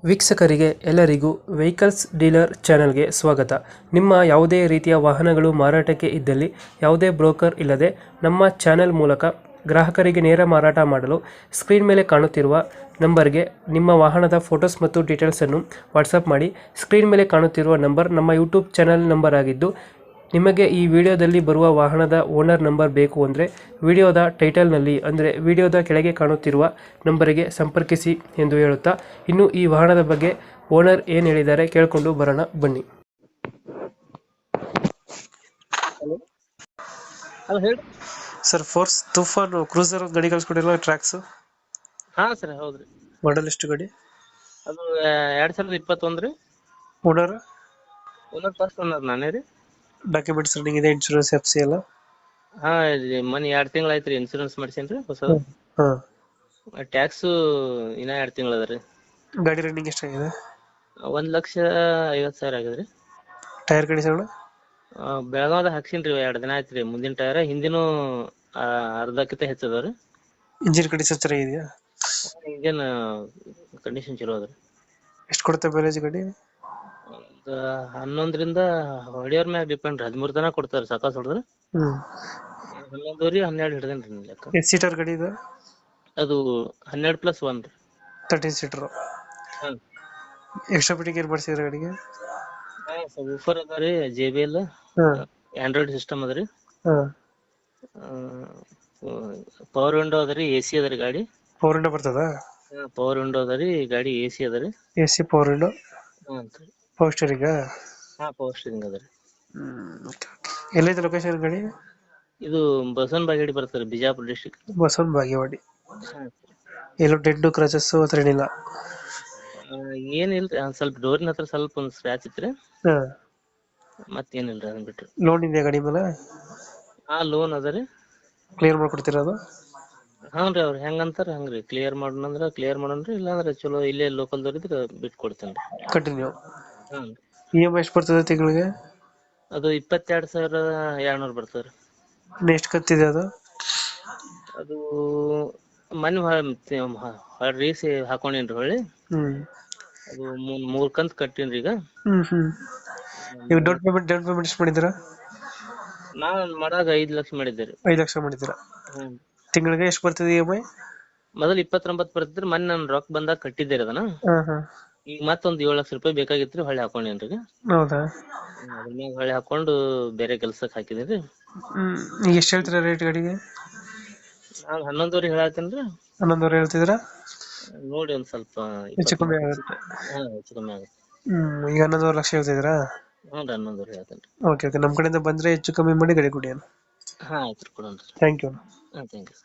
ವೀಕ್ಷಕರಿಗೆ ಎಲ್ಲರಿಗೂ vehicles dealer ಚಾನೆಲ್ಗೆ ಸ್ವಾಗತ. ನಿಮ್ಮ ಯಾವುದೇ ರೀತಿಯ ವಾಹನಗಳು ಮಾರಾಟಕ್ಕೆ ಇದ್ದಲ್ಲಿ ಯಾವುದೇ ಬ್ರೋಕರ್ ಇಲ್ಲದೆ ನಮ್ಮ ಚಾನೆಲ್ ಮೂಲಕ ಗ್ರಾಹಕರಿಗೆ ನೇರ ಮಾರಾಟ ಮಾಡಲು ಸ್ಕ್ರೀನ್ ಮೇಲೆ ಕಾಣುತ್ತಿರುವ ನಂಬರ್ಗೆ ನಿಮ್ಮ ವಾಹನದ ಫೋಟೋಸ್ ಮತ್ತು ಡೀಟೇಲ್ಸನ್ನು ವಾಟ್ಸಪ್ ಮಾಡಿ. ಸ್ಕ್ರೀನ್ ಮೇಲೆ ಕಾಣುತ್ತಿರುವ ನಂಬರ್ ನಮ್ಮ ಯೂಟ್ಯೂಬ್ ಚಾನೆಲ್ ನಂಬರ್ ಆಗಿದ್ದು, ನಿಮಗೆ ಈ ವಿಡಿಯೋದಲ್ಲಿ ಬರುವ ವಾಹನದ ಓನರ್ ನಂಬರ್ ಬೇಕು ಅಂದರೆ ವಿಡಿಯೋದ ಟೈಟಲ್ನಲ್ಲಿ ಅಂದರೆ ವಿಡಿಯೋದ ಕೆಳಗೆ ಕಾಣುತ್ತಿರುವ ನಂಬರಿಗೆ ಸಂಪರ್ಕಿಸಿ ಎಂದು ಹೇಳುತ್ತಾ, ಇನ್ನು ಈ ವಾಹನದ ಬಗ್ಗೆ ಓನರ್ ಏನು ಹೇಳಿದ್ದಾರೆ ಕೇಳಿಕೊಂಡು ಬರೋಣ ಬನ್ನಿ. ಹಲೋ ಹಲೋ ಹೇಳಿ ಸರ್, ಫೋರ್ಸ್ ತುಫಾನ್ ಕ್ರೂಸರ್ ಗಾಡಿ ಕಳ್ಸ್ಕೊಡಿರಲ್ಲ, ಟ್ರ್ಯಾಕ್ಸ್ ಹಾ ಸರ್ ಹೌದ್ರಿ. ಮಾಡಲ್ ಎಷ್ಟು ಗಾಡಿ? ಅದು 2021 ರೀ. ಓನರ್ ಓನರ್ ಫಸ್ಟ್ ಓನರ್ ನಾನೇ ರೀ. ಡಾಕ್ಯುಮೆಂಟ್ಸ್ ರನ್ನಿಂಗ್ ಇದೆ, ಇನ್ಶೂರೆನ್ಸ್ ಎಫ್ಸಿ ಎಲ್ಲ? ಹಾ ಮನಿ 2 ತಿಂಗಳ ಆಯ್ತ್ರಿ ಇನ್ಸೂರೆನ್ಸ್ ಮಾಡ್ಸೇನ್ರಿ ಹೊಸದು. ಹಾಂ. ಟ್ಯಾಕ್ಸ್ ಇನ್ನ 2 ತಿಂಗಳ ಅದ ರೀ. ಗಾಡಿ ರನ್ನಿಂಗ್ ಎಷ್ಟಾಗಿದೆ? 1,50,000 ಆಗ್ಯದ್ರಿ. Tyre condition? ಬೆಳಗಾವದಾಗ ಹಾಕ್ಸಿನ್ರಿ 2 ದಿನ ಆಯ್ತ್ರಿ. ಮುಂದಿನ ಟೈರ್ ಹಿಂದಿನೂ ಅರ್ಧಕ್ಕಿಂತ ಹೆಚ್ಚದವ್ರಿ. ಇಂಜಿನ್ ಕಂಡೀಷನ್ ಚೆನ್ನಾಗಿದೆಯಾ? ಇಂಜನ್ ಕಂಡೀಷನ್ ಚಲೋ ಅದ್ರಿ. ಎಷ್ಟು ಕೊಡುತ್ತೆ ಮೈಲೇಜ್ ಗಾಡಿ? ಒಂದು 11ರಿಂದ ಹೊಡಿಯೋರ್ ಮ್ಯಾಗ ಡಿಪೆಂಡ್ ರೀ. 13 ತನಕ ಕೊಡ್ತಾರ ಸಾಕಾಸ್ ಹೊಡೆದ್ರೆ. 11 ರೀ 12 ಹಿಡ್ದೇನ್ರಿ ಲೆಕ್ಕ. ಎಷ್ಟು ಸೀಟರ್ ಗಾಡಿ ಇದು? ಅದು 12+1 ರೀ. 13 ಸೀಟರ್. ಹ್ಮ್. ಎಕ್ಸ್ಟ್ರಾ ಫಿಟ್ಟಿಂಗ್ ಏನು ಮಾಡಿಸಿದ್ರೆ ಗಾಡಿಗೆ? ಸಬ್ ಅದ ರೀ, JBL ಹಾಂ. ಆಂಡ್ರಾಯ್ಡ್ ಸಿಸ್ಟಮ್ ಅದ ರೀ. ಹಾಂ. ಪವರ್ ವಿಂಡೋ ಅದ ರೀ, AC ಅದ ರೀ ಗಾಡಿ. ಪವರ್ ವಿಂಡೋ ಬರ್ತದ? ಪವರ್ ವಿಂಡೋ ಅದ ರೀ, ಗಾಡಿ AC ಅದ ರೀ. A C power window, hmm. Power steering? ಹಾ ಪವರ್ ಸ್ಟೀರಿಂಗ್ ಅದ ರೀ. ಎಲ್ಲೈತೆ ಲೊಕೇಶನ್ ಗಾಡಿ? ಇದು ಬಸವನ ಬಾಗೇಡಿ ಬರ್ತದೆ, ಬಿಜಾಪುರ ಡಿಸ್ಟಿಕ್. ಬಸವನ ಬಾಗೇವಾಡಿ. ಎಲ್ಲೋ ಡೆಂಟು ಕ್ರಚಸ್ ಹತ್ರ ಏನಿಲ್ಲ? ಏನಿಲ್ರಿ, ಒಂದ್ ಸ್ವಲ್ಪ ಡೋರಿನ ಹತ್ರ ಸ್ವಲ್ಪ ಒಂದ್ ಸ್ಕ್ರಾಚ್ ಇತ್ರಿ. ಹಾಂ. ಮತ್ತೇನಿಲ್ರಿ ಅದನ್ನ ಬಿಟ್ರಿ. ಲೋನ್ ಇದೆಯಾ ಗಾಡಿ ಮೇಲೆ? ಹಾ ಲೋನ್ ಅದ ರೀ. ಕ್ಲಿಯರ್ ಮಾಡ್ಕೊಡ್ತೀರಾ ಅದು? ಹ್ಞೂ ರೀ, ಅವ್ರು ಹೆಂಗಂತಾರ ಹಂಗ್ರಿ. ಕ್ಲಿಯರ್ ಮಾಡೋಣಂದ್ರ ಕ್ಲಿಯರ್ ಮಾಡೋಣ್ರಿ, ಇಲ್ಲಾಂದ್ರೆ ಚಲೋ ಇಲ್ಲೇ ಲೋಕಲ್ದವ್ರು ಇದ್ರೆ ಬಿಟ್ಟು ಕೊಡ್ತೇನ್ರಿ. ಕಂಟಿನ್ಯೂ. ಹ್ಮ್. EMI ಎಷ್ಟು ಬರ್ತದೆ ತಿಂಗಳಿಗೆ? ಅದು 22,200 ಬರ್ತದ್ರಿ. ಎಷ್ಟು ಕಂತಿದೆ ಅದು? ಅದು ಮನೆ ರೀಸಿ ಹಾಕೊಂಡೇನ್ರಿ ಹೊಳ್ಳಿ. ಅದು 3 ಕಂತ್ ಕಟ್ಟೀನ್ರಿ ಈಗ. ಈಗ ಡೌನ್ ಪೇಮೆಂಟ್ ಎಷ್ಟು ಮಾಡಿದ್ದೀರಾ? ನಾನ್ ಮಾಡಾಗ 5 ಲಕ್ಷ ಮಾಡಿದ್ದೆ ರೀ. 5 ಲಕ್ಷ ಮಾಡಿದ್ದೀರಾ? ಹ್ಮ್. ತಿಂಗಳಿಗೆ ಎಷ್ಟು ಬರ್ತದೆ EMI? ಮೊದಲು 29 ಬರ್ತಿದ್ರಿ, ಮೊನ್ನೆ ನಾನು ರೊಕ್ಕ ಬಂದಾಗ ಕಟ್ಟಿದ್ದೆ ರೀ ಅದನ್ನ. ಈಗ ಮತ್ತೊಂದ್ 7 ಲಕ್ಷ ರೂಪಾಯಿ ಬೇಕಾಗಿತ್ರಿ, ಹೊಳ್ಳಿ ಹಾಕೊಂಡೇನ್ರಿ ಈಗ. ಹೌದಾ? ಅದ್ರ ಮ್ಯಾಗ ಹೊಳ್ಳಿ ಹಾಕೊಂಡು ಬೇರೆ ಕೆಲ್ಸಕ್ಕೆ ಹಾಕಿದೇನ್ರಿ. ಈಗ ಎಷ್ಟು ಹೇಳ್ತೀರಾ ರೇಟ್ ಗಾಡಿಗೆ? ನಾನು 11,000 ಹೇಳತ್ತೇನ್ರಿ. 11,000 ಹೇಳ್ತಿದ್ದೀರಾ? ನೋಡಿ ಒಂದ್ ಸ್ವಲ್ಪ ಹೆಚ್ಚು ಕಮ್ಮಿ ಆಗುತ್ತೆ. ಹೆಚ್ಚು ಕಮ್ಮಿ ಆಗುತ್ತೆ. ಈಗ 11,5 ಲಕ್ಷ ಹೇಳ್ತಿದ್ದೀರಾ? ಹ್ಞೂ ರೀ, 11,000 ಹೇಳ್ತೇನ್ರಿ. ಓಕೆ ಓಕೆ, ನಮ್ಮ ಕಡೆಯಿಂದ ಬಂದರೆ ಹೆಚ್ಚು ಕಮ್ಮಿ ಮಾಡಿ ಗಾಡಿ ಕೊಡಿ. ಹಾ ಆಯ್ತು ರೀ, ಕೊಡೋಣ್ರಿ. Thank you. ಹಾ ಥ್ಯಾಂಕ್ ಯು.